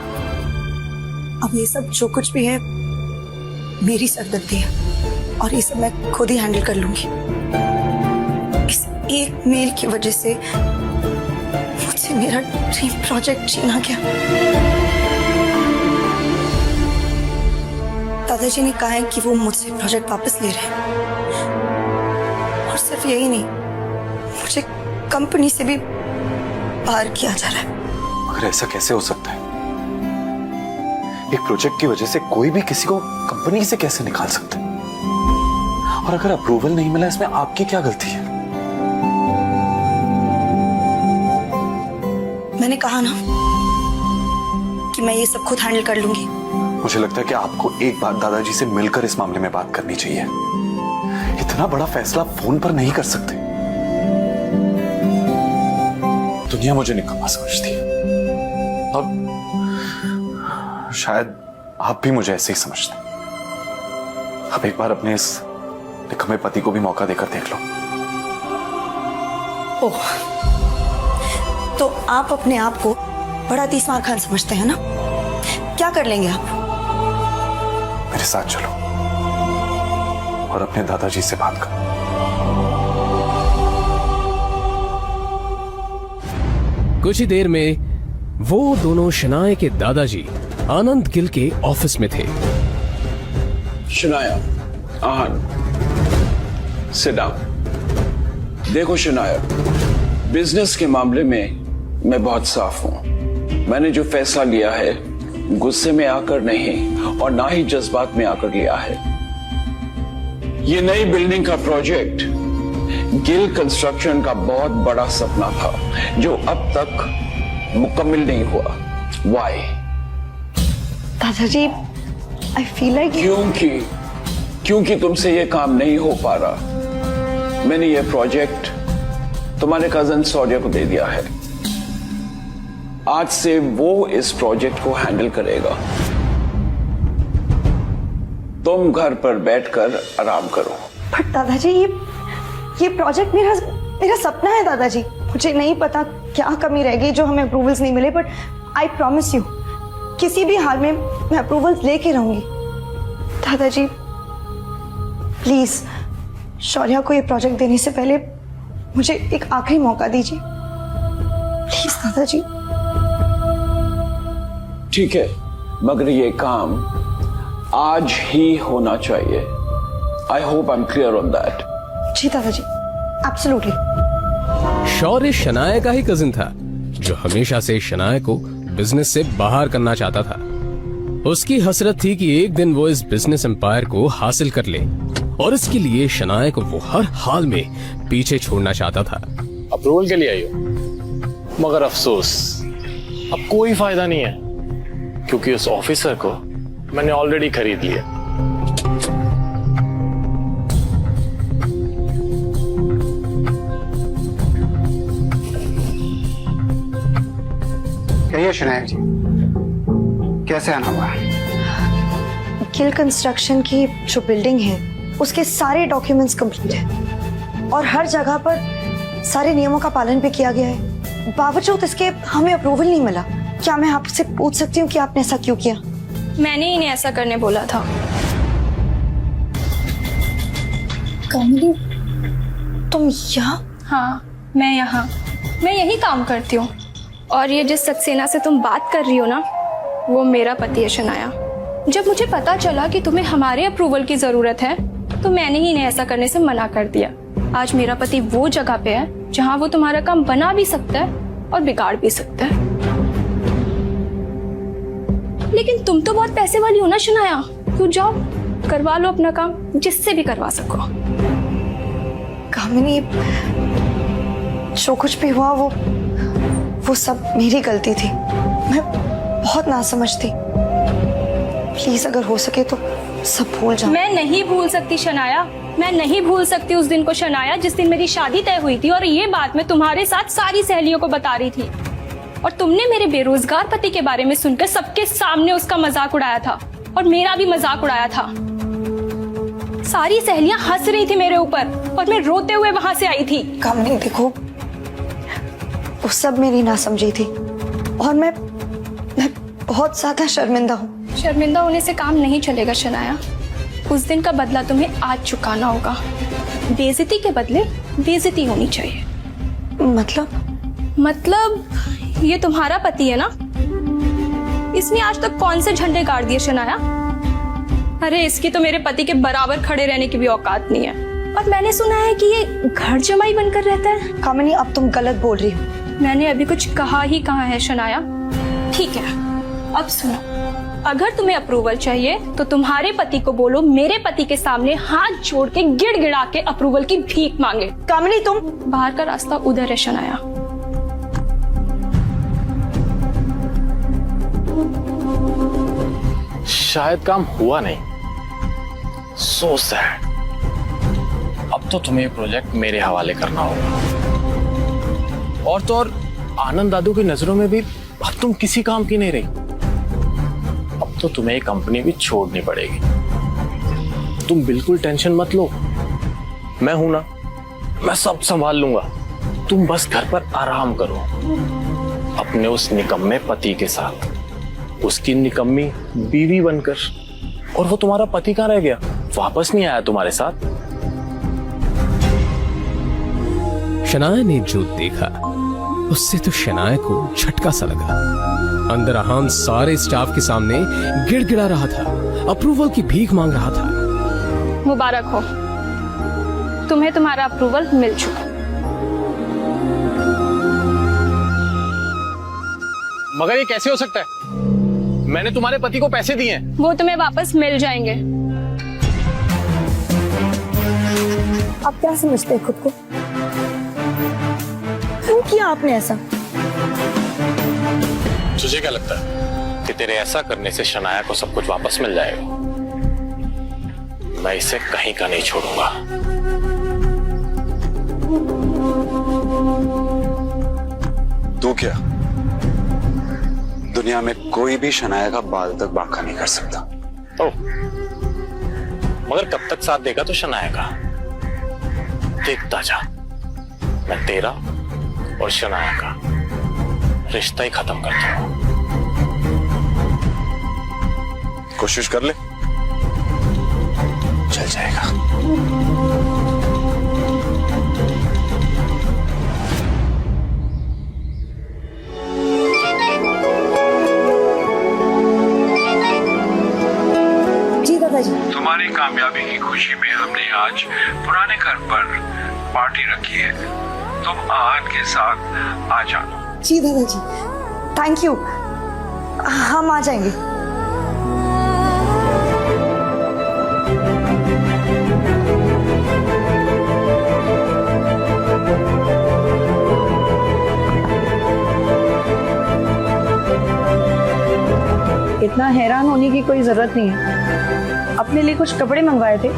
अब ये सब जो कुछ भी है मेरी सरदर्दी है, और ये सब मैं खुद ही हैंडल कर लूंगी। इस एक मेल की वजह से मुझसे मेरा ड्रीम प्रोजेक्ट छीना गया। दादाजी ने कहा है कि वो मुझसे प्रोजेक्ट वापस ले रहे हैं, और सिर्फ यही नहीं, मुझे कंपनी से भी बाहर किया जा रहा है। मगर ऐसा कैसे हो सकता है? एक प्रोजेक्ट की वजह से कोई भी किसी को कंपनी से कैसे निकाल सकता है? और अगर अप्रूवल नहीं मिला, इसमें आपकी क्या गलती है? मैंने कहा ना कि मैं ये सब खुद हैंडल कर लूंगी। मुझे लगता है कि आपको एक बार दादाजी से मिलकर इस मामले में बात करनी चाहिए। इतना बड़ा फैसला फोन पर नहीं कर सकते। दुनिया मुझे निकम्मा समझती है, और शायद आप भी मुझे ऐसे ही समझते। अब एक बार अपने इस निकम्मे पति को भी मौका देकर देख लो। ओह, तो आप अपने आप को बड़ा तीसमार खान समझते हैं ना? क्या कर लेंगे आप? मेरे साथ चलो और अपने दादाजी से बात करो। कुछ ही देर में वो दोनों शनाया के दादाजी आनंद गिल के ऑफिस में थे। शनाया, आनंद, सिट डाउन। देखो शनाया, बिजनेस के मामले में मैं बहुत साफ हूं। मैंने जो फैसला लिया है गुस्से में आकर नहीं, और ना ही जज्बात में आकर लिया है। ये नई बिल्डिंग का प्रोजेक्ट गिल कंस्ट्रक्शन का बहुत बड़ा सपना था, जो अब तक मुकम्मल नहीं हुआ। Why? दादाजी, I feel like क्योंकि तुमसे ये काम नहीं हो पा रहा। मैंने ये प्रोजेक्ट तुम्हारे कजन शौर्य को दे दिया है। आज से वो इस प्रोजेक्ट को हैंडल करेगा। तुम घर पर बैठकर आराम करो। पर दादाजी, ये प्रोजेक्ट मेरा सपना है दादाजी। मुझे नहीं पता क्या कमी रह गई जो हमें अप्रूवल्स नहीं मिले, बट आई प्रॉमिस यू किसी भी हाल में मैं अप्रूवल्स लेके रहूंगी। दादाजी प्लीज, शौर्या को ये प्रोजेक्ट देने से पहले मुझे एक आखिरी मौका दीजिए प्लीज दादाजी। ठीक है, मगर ये काम आज ही होना चाहिए। I hope I am clear on that. जी दादाजी, एब्सोल्युटली। शौर्य शनाया का ही कजिन था, जो हमेशा से शनाया को बिजनेस से बाहर करना चाहता था। उसकी हसरत थी कि एक दिन वो इस बिजनेस एम्पायर को हासिल कर ले और इसके लिए शनाया को वो हर हाल में पीछे छोड़ना चाहता था। अप्रूवल के लिए आई हो, मगर अफसोस अब कोई फायदा नहीं है, क्योंकि उस ऑफिसर को मैंने ऑलरेडी खरीद लिया। कहिए शनाया जी, कैसे आना हुआ? किल कंस्ट्रक्शन की जो बिल्डिंग है उसके सारे डॉक्यूमेंट्स कंप्लीट है और हर जगह पर सारे नियमों का पालन भी किया गया है। बावजूद इसके हमें अप्रूवल नहीं मिला। क्या मैं आपसे पूछ सकती हूँ कि आपने ऐसा क्यों किया? मैंने इन्हें ऐसा करने बोला था। कमली, तुम यहाँ? हाँ, मैं यहाँ, मैं यही काम करती हूँ। और ये जिस सक्सेना से तुम बात कर रही हो ना, वो मेरा पति है शनाया। जब मुझे पता चला कि तुम्हें हमारे अप्रूवल की जरूरत है तो मैंने ही इन्हें ऐसा करने से मना कर दिया। आज मेरा पति वो जगह पे है जहाँ वो तुम्हारा काम बना भी सकता है और बिगाड़ भी सकता है। लेकिन तुम तो बहुत पैसे वाली हो ना शनाया, तो जाओ करवा लो अपना काम, जिससे भी करवा सको। कामिनी, जो कुछ भी हुआ वो सब मेरी गलती थी। मैं बहुत नासमझ थी। प्लीज अगर हो सके तो सब भूल जाओ। मैं नहीं भूल सकती शनाया, मैं नहीं भूल सकती उस दिन को शनाया जिस दिन मेरी शादी तय हुई थी और ये बात मैं तुम्हारे साथ सारी सहेलियों को बता रही थी और तुमने मेरे बेरोजगार पति के बारे में सुनकर सबके सामने उसका मजाक उड़ाया था और मेरा भी मजाक उड़ाया था। सारी सहेलियां हंस रही थी मेरे ऊपर और मैं रोते हुए वहां से आई थी। कामनी देखो, वो सब मेरी नासमझी थी और मैं बहुत ज्यादा शर्मिंदा हूँ। शर्मिंदा होने से काम नहीं चलेगा शनाया। उस दिन का बदला तुम्हें आज चुकाना होगा। बेइज्जती के बदले बेइज्जती होनी चाहिए। मतलब ये तुम्हारा पति है ना, इसने आज तक कौन से झंडे गाड़ दिए शनाया? अरे इसकी तो मेरे पति के बराबर खड़े रहने की भी औकात नहीं है। और मैंने सुना है कि ये घर जमाई बनकर रहता है। कामिनी, अब तुम गलत बोल रही हो। मैंने अभी कुछ कहा ही कहा है शनाया। ठीक है, अब सुनो, अगर तुम्हें अप्रूवल चाहिए तो तुम्हारे पति को बोलो मेरे पति के सामने हाथ जोड़ के गिड़गिड़ा के अप्रूवल की भीख मांगे। कामिनी, तुम बाहर का रास्ता उधर है शनाया। शायद काम हुआ नहीं। So sad. अब तो तुम्हें प्रोजेक्ट मेरे हवाले करना होगा। और तो और आनंद दादू की नजरों में भी अब तुम किसी काम की नहीं रही। अब तो तुम्हें ये कंपनी भी छोड़नी पड़ेगी। तुम बिल्कुल टेंशन मत लो, मैं हूं ना, मैं सब संभाल लूंगा। तुम बस घर पर आराम करो अपने उस निकम्मे पति के साथ, उसकी निकम्मी बीवी बनकर। और वो तुम्हारा पति कहाँ रह गया? वापस नहीं आया तुम्हारे साथ? शनाया ने जो देखा उससे तो शनाया को झटका सा लगा। अंदर अहान सारे स्टाफ के सामने गिड़गिड़ा रहा था, अप्रूवल की भीख मांग रहा था। मुबारक हो, तुम्हें तुम्हारा अप्रूवल मिल चुका। मगर ये कैसे हो सकता है? मैंने तुम्हारे पति को पैसे दिए हैं। वो तुम्हें वापस मिल जाएंगे। आप क्या समझते हैं खुद को? क्यों किया आपने ऐसा? तुझे क्या लगता है कि तेरे ऐसा करने से शनाया को सब कुछ वापस मिल जाएगा? मैं इसे कहीं का नहीं छोड़ूंगा। तू क्या? दुनिया में कोई भी शनाया का बाल तक बांका नहीं कर सकता। ओ, मगर कब तक साथ देगा तो शनाया का? देखता जा, मैं तेरा और शनाया का रिश्ता ही खत्म कर दूंगा। कोशिश कर ले, चल जाएगा। तुम्हारी कामयाबी की खुशी में हमने आज पुराने घर पर पार्टी रखी है। तुम आहन के साथ आ जाना। जी दादाजी, थैंक यू। हम आ जाएंगे। इतना हैरान होने की कोई जरूरत नहीं है। अपने लिए कुछ कपड़े मंगवाए थे,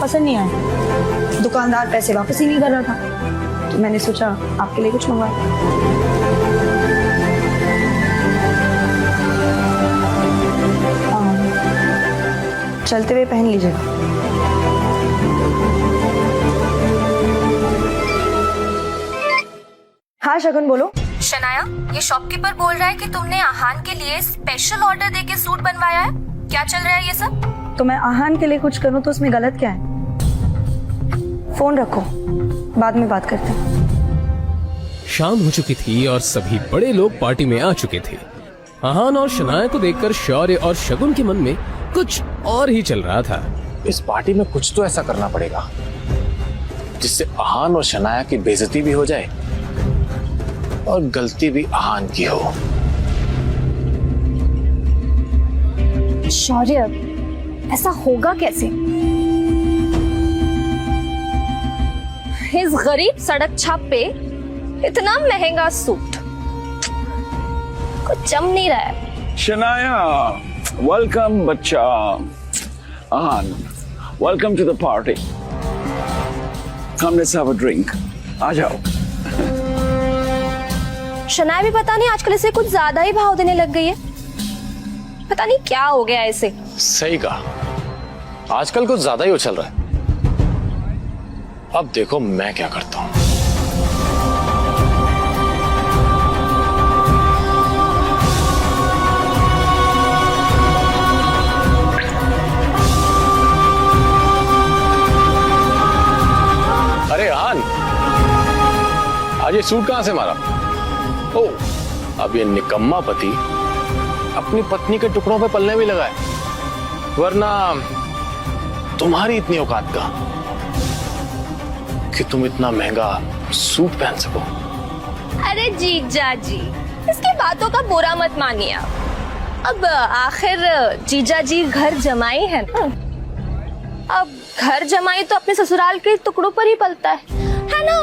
पसंद नहीं आए। दुकानदार पैसे वापस ही नहीं कर रहा था, तो मैंने सोचा आपके लिए कुछ मंगवाए। चलते हुए पहन लीजिएगा। हाँ शगुन बोलो। शनाया, ये शॉपकीपर बोल रहा है कि तुमने आहान के लिए स्पेशल ऑर्डर देके सूट बनवाया है। क्या चल रहा है ये सब? तो मैं आहान के लिए कुछ करूं तो उसमें गलत क्या है? फोन रखो, बाद में बात करते हैं। शाम हो चुकी थी और सभी बड़े लोग पार्टी में आ चुके थे। आहान और शनाया को देखकर शौर्य और शगुन के मन में कुछ और ही चल रहा था। इस पार्टी में कुछ तो ऐसा करना पड़ेगा जिससे आहान और शनाया की बेइज्जती भी हो जाए और गलती भी आहान की हो। शौर्य, ऐसा होगा कैसे? इस गरीब सड़क छाप पे इतना महंगा सूट कुछ जम नहीं रहा है। शनाया, वेलकम बच्चा। Aahan, welcome to the party. Come let's have a drink. आ जाओ। शनाया भी पता नहीं आजकल इसे कुछ ज्यादा ही भाव देने लग गई है। पता नहीं क्या हो गया इसे। सही कहा, आजकल कुछ ज्यादा ही उछल रहा है। अब देखो मैं क्या करता हूं। अरे आहान, आज ये सूट कहां से मारा? ओ, अब ये निकम्मा पति अपनी पत्नी के टुकड़ों पे पलने भी लगा है, वरना तुम्हारी इतनी औकात का कि तुम इतना महंगा सूट पहन सको। अरे जीजा जी, इसकी बातों का बुरा मत मानिए आप। अब आखिर जीजा जी घर जमाई है ना। अब घर जमाई तो अपने ससुराल के टुकड़ों पर ही पलता है ना?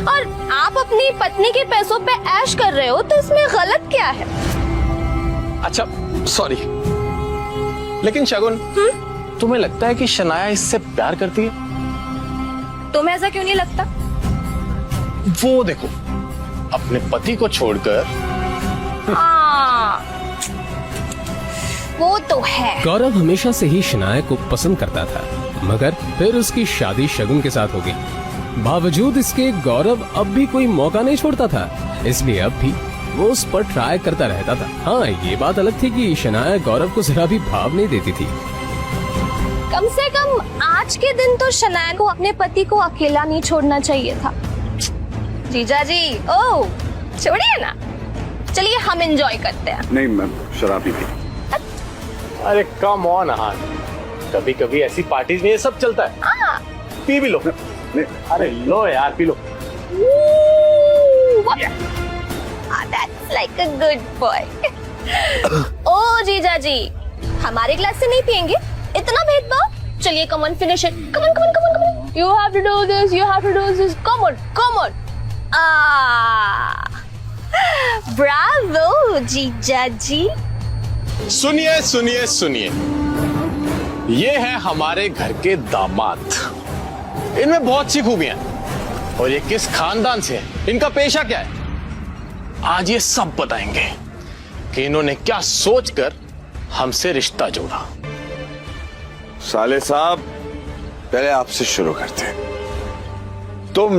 और आप अपनी पत्नी के पैसों पे ऐश कर रहे हो, तो इसमें गलत क्या है? अच्छा सॉरी, लेकिन शगुन, तुम्हें लगता है कि शनाया इससे प्यार करती है? तुम्हें ऐसा क्यों नहीं लगता? वो देखो, अपने पति को छोड़कर। वो तो है। गौरव हमेशा से ही शनाया को पसंद करता था, मगर फिर उसकी शादी शगुन के साथ हो गई। बावजूद इसके गौरव अब भी कोई मौका नहीं छोड़ता था, इसलिए अब भी वो उस पर ट्राई करता रहता था। हाँ, ये बात अलग थी कि शनाया गौरव को जरा भी भाव नहीं देती थी। कम से कम आज के दिन तो शनाया को अपने पति को अकेला नहीं छोड़ना चाहिए था। जीजा जी, ओ छोड़िए ना, चलिए हम एंजॉय करते हैं। नहीं मैम, शराब ही पी। अरे कम ऑन आहान, कभी कभी ऐसी पार्टीज में ये सब चलता है। पी भी लो। अरे लो यार, P low. That's like a good boy. ओ जीजा जी, हमारे ग्लास से नहीं पियेंगे? इतना भेदभाव? चलिए, come on, finish it. Come on, come on, come on, come on. You have to do this. You have to do this. Come on, come on. Bravo, जीजा जी. सुनिए सुनिए सुनिए, ये है हमारे घर के दामाद। इनमें बहुत सी खूबियां हैं और ये किस खानदान से है, इनका पेशा क्या है, आज ये सब बताएंगे कि इन्होंने क्या सोचकर हमसे रिश्ता जोड़ा। साले साहब, पहले आपसे शुरू करते हैं। तुम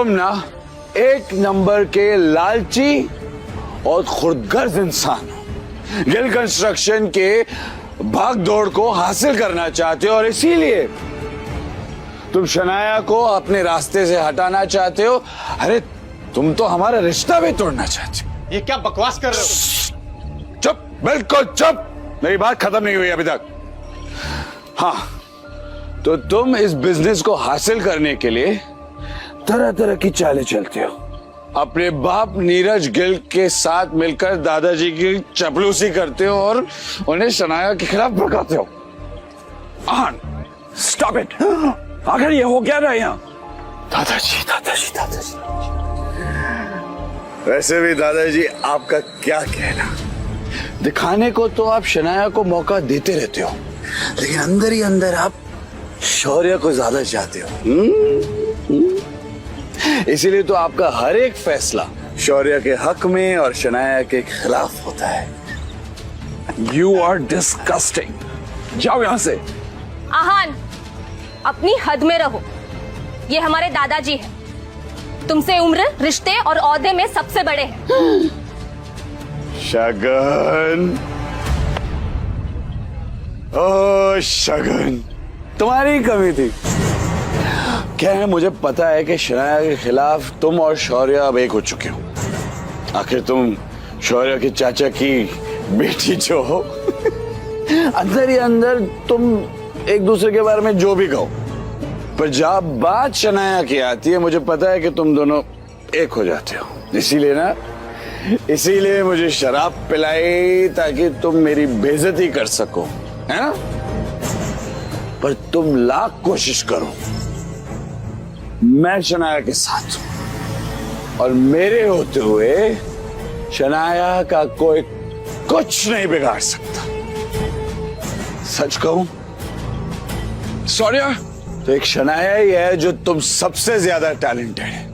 ना एक नंबर के लालची और खुदगर्ज इंसान हो। गिल कंस्ट्रक्शन के भाग दौड़ को हासिल करना चाहते हो और इसीलिए तुम शनाया को अपने रास्ते से हटाना चाहते हो। अरे तुम तो हमारा रिश्ता भी तोड़ना चाहते हो। ये क्या बकवास कर रहे हो? चुप, बिल्कुल चुप, मेरी बात खत्म नहीं हुई अभी तक। हाँ, तो तुम इस बिजनेस को हासिल करने के लिए तरह तरह की चालें चलते हो। अपने बाप नीरज गिल के साथ मिलकर दादाजी की चपलूसी करते हो और उन्हें शनाया के खिलाफ भड़काते हो। Stop it. आखिर ये हो क्या रहा है यहाँ? दादाजी दादाजी दादाजी, वैसे भी दादाजी आपका क्या कहना, दिखाने को तो आप शनाया को मौका देते रहते हो, लेकिन अंदर ही अंदर आप शौर्य को ज्यादा चाहते हो। इसीलिए तो आपका हर एक फैसला शौर्य के हक में और शनाया के खिलाफ होता है। You are disgusting. जाओ यहां से। आहान, अपनी हद में रहो। ये हमारे दादाजी हैं। तुमसे उम्र, रिश्ते और औहदे में सबसे बड़े हैं। शगन, ओ शगन, तुम्हारी कमी थी। क्या है, मुझे पता है कि शनाया के खिलाफ तुम और शौर्य अब एक हो चुके हो। आखिर तुम शौर्य के चाचा की बेटी जो हो, अंदर ही अंदर तुम एक दूसरे के बारे में जो भी कहो, पर जब बात शनाया की आती है मुझे पता है कि तुम दोनों एक हो जाते हो। इसीलिए मुझे शराब पिलाई ताकि तुम मेरी बेइज्जती कर सको, है ना? पर तुम लाख कोशिश करो, मैं शनाया के साथ हूं और मेरे होते हुए शनाया का कोई कुछ नहीं बिगाड़ सकता। सच कहूं शौर्य, तो एक शनाया ही है जो तुम सबसे ज्यादा टैलेंटेड है,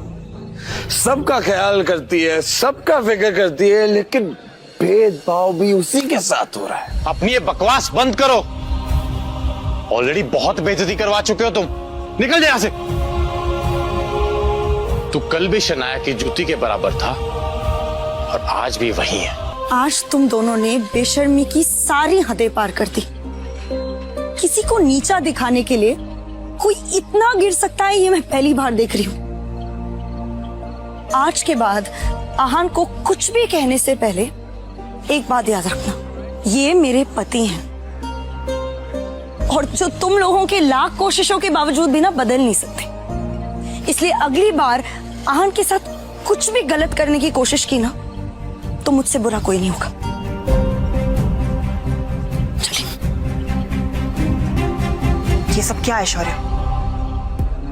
सबका ख्याल करती है, सबका फिक्र करती है, लेकिन भेदभाव भी उसी के साथ हो रहा है। अपनी ये बकवास बंद करो। ऑलरेडी बहुत बेइज्जती करवा चुके हो तुम। निकल जा यहां से। तू कल भी शनाया की जूती के बराबर था और आज भी वही है। आज तुम दोनों ने बेशर्मी की सारी हदें पार कर दी। किसी को नीचा दिखाने के लिए कोई इतना गिर सकता है, ये मैं पहली बार देख रही हूँ। आज के बाद आहान को कुछ भी कहने से पहले एक बात याद रखना, ये मेरे पति हैं और जो तुम लोगों के लाख कोशिशों के बावजूद भी ना बदल नहीं सकते। इसलिए अगली बार आहान के साथ कुछ भी गलत करने की कोशिश की ना, तो मुझसे बुरा कोई नहीं होगा। चलिए। ये सब क्या है शौर्य?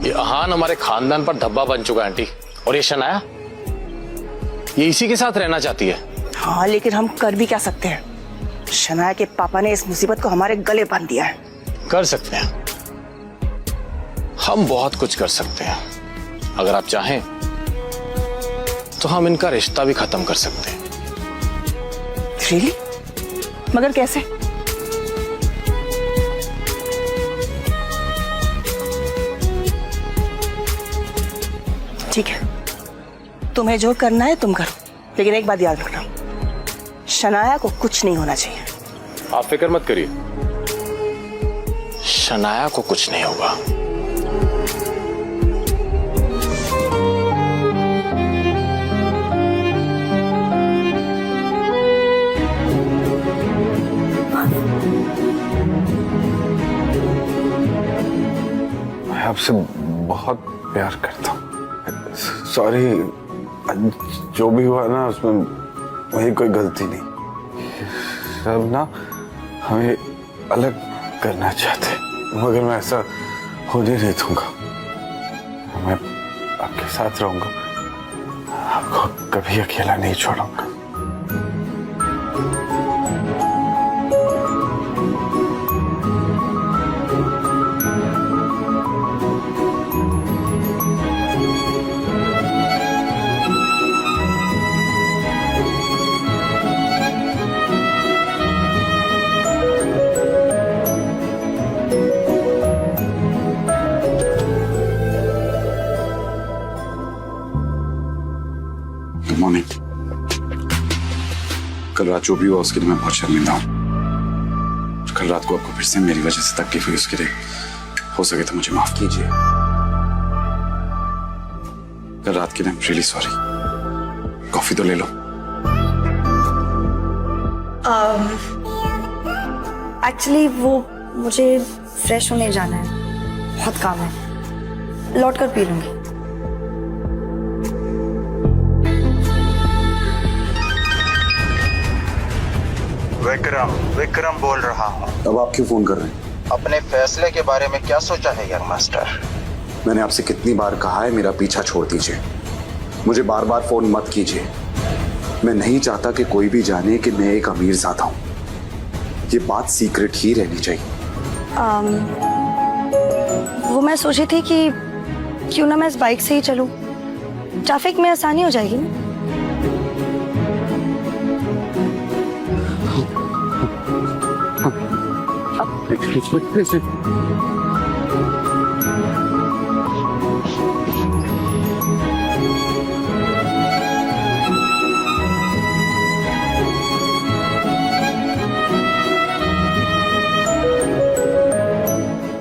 ये आहान हमारे खानदान पर धब्बा बन चुका है आंटी। और ये शनाया, ये इसी के साथ रहना चाहती है। हाँ, लेकिन हम कर भी क्या सकते हैं? शनाया के पापा ने इस मुसीबत को हमारे गले बांध दिया है। कर सकते हैं, हम बहुत कुछ कर सकते हैं। अगर आप चाहें तो हम इनका रिश्ता भी खत्म कर सकते हैं। Really? मगर कैसे? ठीक है, तुम्हें जो करना है तुम करो, लेकिन एक बात याद रखना, शनाया को कुछ नहीं होना चाहिए। आप फिक्र मत करिए, शनाया को कुछ नहीं होगा। मैं आपसे बहुत प्यार करता हूँ। सॉरी, जो भी हुआ ना उसमें मेरी कोई गलती नहीं। सब ना हमें अलग करना चाहते, मगर मैं ऐसा होने नहीं दूंगा। मैं आपके साथ रहूंगा, आपको कभी अकेला नहीं छोड़ूंगा। मॉर्निंग। कल रात जो भी हुआ उसके लिए मैं बहुत शर्मिंदा हूँ। कल रात को आपको फिर से मेरी वजह से तकलीफ हुई, उसके लिए हो सके तो मुझे माफ कीजिए। कल रात के लिए रियली सॉरी। कॉफी तो ले लो। एक्चुअली वो मुझे फ्रेश होने जाना है, बहुत काम है, लौट कर पी लूंगी। विक्रम बोल रहा हूँ। अब आप क्यों फोन कर रहे हैं? अपने फैसले के बारे में क्या सोचा है यंग मास्टर? मैंने आपसे कितनी बार कहा है मेरा पीछा छोड़ दीजिए, मुझे बार बार फोन मत कीजिए। मैं नहीं चाहता कि कोई भी जाने कि मैं एक अमीर ज़ादा हूं। ये बात सीक्रेट ही रहनी चाहिए। वो मैं सोची थी कि क्यों ना मैं इस बाइक से ही चलूं, ट्रैफिक में आसानी हो जाएगी ना।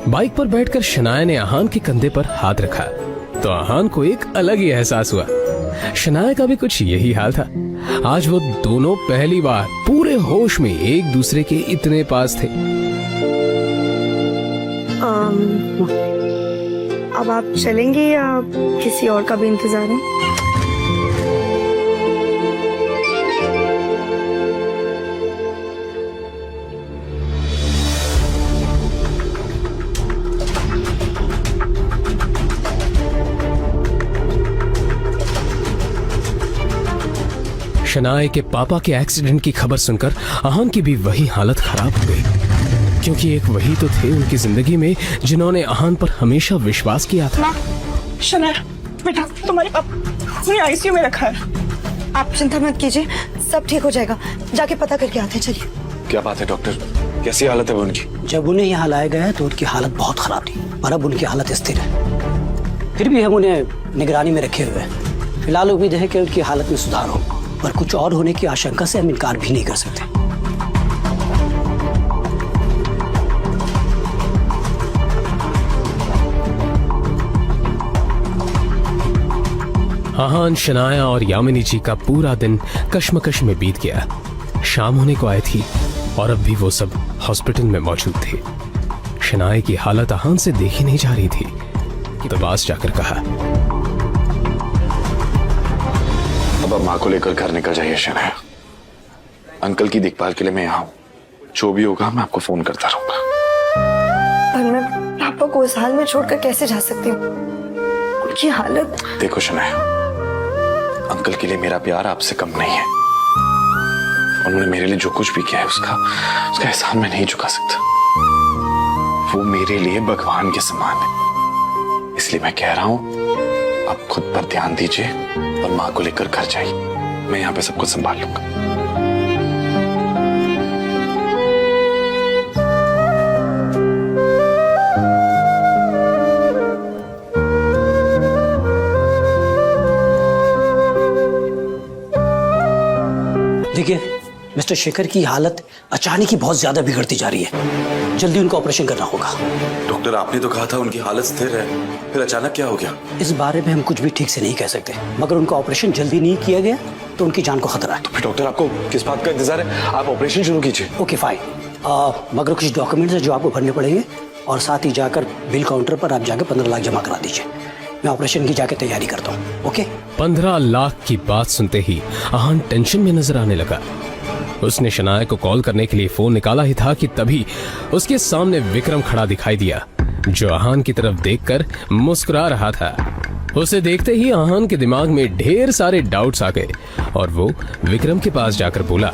बाइक पर बैठकर शनाया ने आहान के कंधे पर हाथ रखा तो आहान को एक अलग ही एहसास हुआ। शनाया का भी कुछ यही हाल था। आज वो दोनों पहली बार पूरे होश में एक दूसरे के इतने पास थे। अब आप चलेंगे या किसी और का भी इंतजार है? शनाया के पापा के एक्सीडेंट की खबर सुनकर आहान की भी वही हालत खराब हो गई, क्योंकि एक वही तो थे उनकी जिंदगी में जिन्होंने आहान पर हमेशा विश्वास किया था। शनाया बेटा, तुम्हारे पापा आईसीयू में रखा है। आप चिंता मत कीजिए, सब ठीक हो जाएगा। जाके पता करके आते हैं, चलिए। क्या बात है डॉक्टर, कैसी हालत है वो उनकी? जब उन्हें यहाँ लाया गया तो उनकी हालत बहुत खराब थी, पर अब उनकी हालत स्थिर है। फिर भी हम उन्हें निगरानी में रखे हुए हैं। फिलहाल उम्मीद है कि उनकी हालत में सुधार हो, पर कुछ और होने की आशंका से हम इनकार भी नहीं कर सकते। आहान, शनाया और यामिनी जी का पूरा दिन कश्मकश में बीत गया। शाम होने को आई थी और अब भी वो सब हॉस्पिटल में मौजूद थे। शनाया की हालत आहान से देखी नहीं जा रही थी कि तबास जाकर कहा, अब माँ को लेकर घर निकल जाइए शनाया। अंकल की देखभाल के लिए मैं यहाँ हूँ। जो भी होगा मैं आपको फोन करता रहूंगा। पर मैं पापा को इस हाल में छोड़कर कैसे जा सकती हूँ? उनकी हालत। देखो शनाया, अंकल के लिए मेरा प्यार आपसे कम नहीं है। उन्होंने मेरे लिए जो कुछ भी किया है उसका एहसान मैं नहीं चुका सकता। वो मेरे लिए भगवान के समान है। इसलिए मैं कह रहा हूँ आप खुद पर ध्यान दीजिए और माँ को लेकर घर जाइए। मैं यहाँ पे सब कुछ संभाल लूंगा। देखिए, मिस्टर शेखर की हालत अचानक ही बहुत ज्यादा बिगड़ती जा रही है। जल्दी उनको ऑपरेशन करना होगा। डॉक्टर, आपने तो कहा था उनकी हालत स्थिर है, फिर अचानक क्या हो गया? इस बारे में हम कुछ भी ठीक से नहीं कह सकते, मगर उनका ऑपरेशन जल्दी नहीं किया गया तो उनकी जान को खतरा है। तो फिर डॉक्टर आपको किस बात का इंतजार है? आप ऑपरेशन शुरू कीजिए। ओके फाइन, मगर कुछ डॉक्यूमेंट्स है जो आपको भरने पड़ेंगे और साथ ही जाकर बिल काउंटर पर आप जाकर 15 लाख जमा करा दीजिए। मैं ऑपरेशन की जाके तैयारी करता हूँ। ओके। 15 लाख की बात सुनते ही आहान टेंशन में नजर आने लगा। उसने शनाया को कॉल करने के लिए फोन निकाला ही था कि तभी उसके सामने विक्रम खड़ा दिखाई दिया, जो आहान की तरफ देखकर मुस्कुरा रहा था। उसे देखते ही आहान के दिमाग में ढेर सारे डाउट्स आ गए और वो विक्रम के पास जाकर बोला,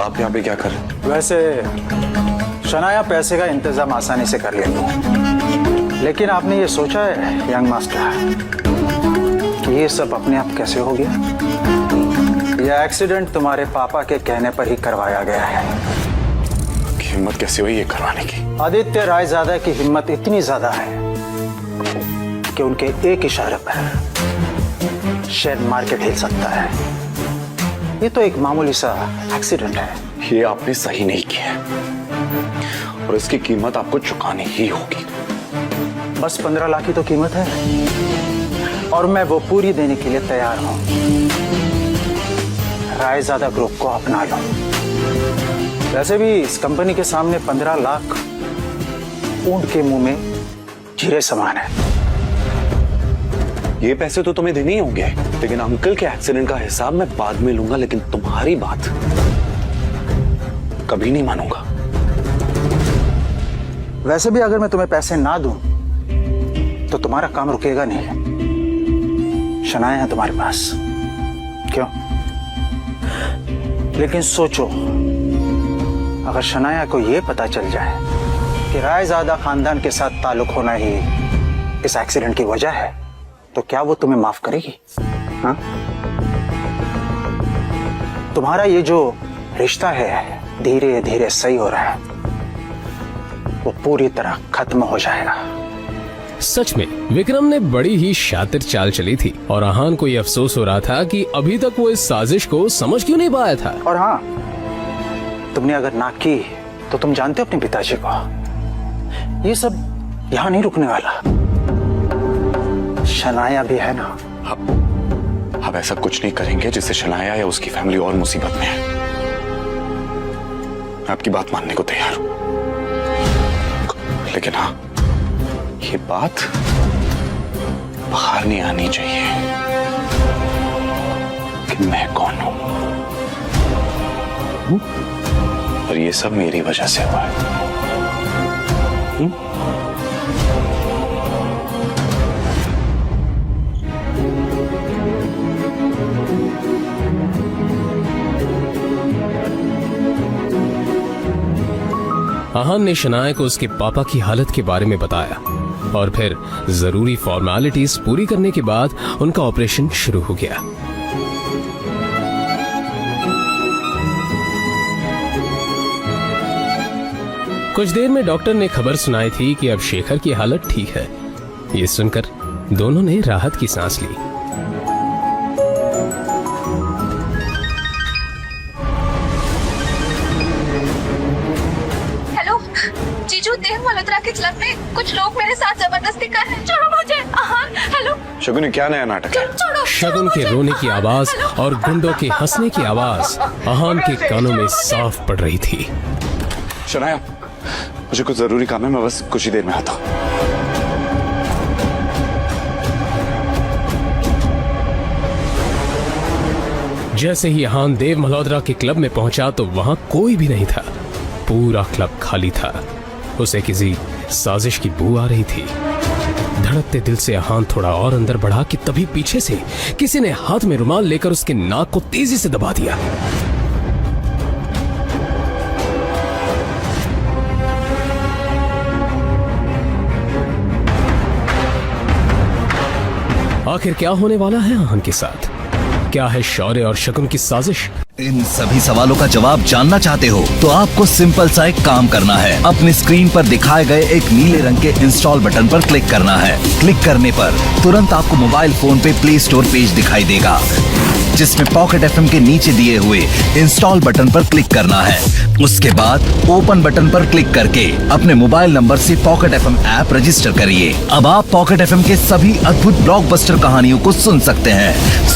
आप यहाँ पे क्या कर रहे हैं? वैसे शनाया पैसे का इंतजाम आसानी से कर लेंगे, लेकिन आपने ये सोचा है यंग मास्टर कि ये सब अपने आप कैसे हो गया? यह एक्सीडेंट तुम्हारे पापा के कहने पर ही करवाया गया है। हिम्मत कैसे हुई ये करवाने की? आदित्य रायजादा की हिम्मत इतनी ज्यादा है कि उनके एक इशारे पर शेयर मार्केट हिल सकता है। ये तो एक मामूली सा एक्सीडेंट है। ये आपने सही नहीं किया और इसकी कीमत आपको चुकानी ही होगी। बस 15 लाख की तो कीमत है और मैं वो पूरी देने के लिए तैयार हूं। रायजादा ग्रुप को अपना लो। वैसे भी इस कंपनी के सामने 15 लाख ऊंट के मुंह में जीरे समान है। ये पैसे तो तुम्हें देने ही होंगे, लेकिन अंकल के एक्सीडेंट का हिसाब मैं बाद में लूंगा, लेकिन तुम्हारी बात कभी नहीं मानूंगा। वैसे भी अगर मैं तुम्हें पैसे ना दूं तो तुम्हारा काम रुकेगा नहीं। शनाया है तुम्हारे पास, क्यों? लेकिन सोचो, अगर शनाया को यह पता चल जाए कि रायजादा खानदान के साथ ताल्लुक होना ही इस एक्सीडेंट की वजह है, तो क्या वो तुम्हें माफ करेगी? हाँ? तुम्हारा ये जो रिश्ता है धीरे धीरे सही हो रहा है, वो पूरी तरह खत्म हो जाएगा। सच में विक्रम ने बड़ी ही शातिर चाल चली थी और आहान को ये अफसोस हो रहा था कि अभी तक वो इस साजिश को समझ क्यों नहीं पाया था। और हाँ, तुमने अगर ना की तो तुम जानते हो अपने पिताजी को, ये सब यहाँ नहीं रुकने वाला। शनाया भी है ना। अब ऐसा कुछ नहीं करेंगे जिससे शनाया या उसकी फैमिली और मुसीबत में है। मैं आपकी बात मानने को तैयार हूं, लेकिन हाँ, ये बात बाहर नहीं आनी चाहिए कि मैं कौन हूं, और ये सब मेरी वजह से हुआ है। आहान ने शनाया को उसके पापा की हालत के बारे में बताया और फिर जरूरी फॉर्मेलिटीज पूरी करने के बाद उनका ऑपरेशन शुरू हो गया। कुछ देर में डॉक्टर ने खबर सुनाई थी कि अब शेखर की हालत ठीक है। ये सुनकर दोनों ने राहत की सांस ली। देव मल्होत्रा के क्लब में कुछ लोग मेरे साथ जबरदस्ती कर रहे हैं। छोड़ो मुझे। हेलो शगुन, क्या नया नाटक है? शगुन के रोने की आवाज और गुंडों के हंसने की आवाज आहान के कानों में साफ पड़ रही थी। शनाया, मुझे कुछ जरूरी काम है, मैं बस कुछ ही देर में आता हूं। जैसे ही आहान देव मल्होत्रा के क्लब में पहुंचा तो वहां कोई भी नहीं था। पूरा क्लब खाली था। उसे किसी साजिश की बू आ रही थी। धड़कते दिल से आहान थोड़ा और अंदर बढ़ा कि तभी पीछे से किसी ने हाथ में रुमाल लेकर उसके नाक को तेजी से दबा दिया। आखिर क्या होने वाला है आहान के साथ? क्या है शौर्य और शगुन की साजिश? इन सभी सवालों का जवाब जानना चाहते हो तो आपको सिंपल सा एक काम करना है। अपने स्क्रीन पर दिखाए गए एक नीले रंग के इंस्टॉल बटन पर क्लिक करना है। क्लिक करने पर तुरंत आपको मोबाइल फोन पे प्ले स्टोर पेज दिखाई देगा, जिसमें पॉकेट एफएम के नीचे दिए हुए इंस्टॉल बटन पर क्लिक करना है। उसके बाद ओपन बटन पर क्लिक करके अपने मोबाइल नंबर से पॉकेट एफएम ऐप रजिस्टर करिए। अब आप पॉकेट एफएम के सभी अद्भुत ब्लॉकबस्टर कहानियों को सुन सकते हैं।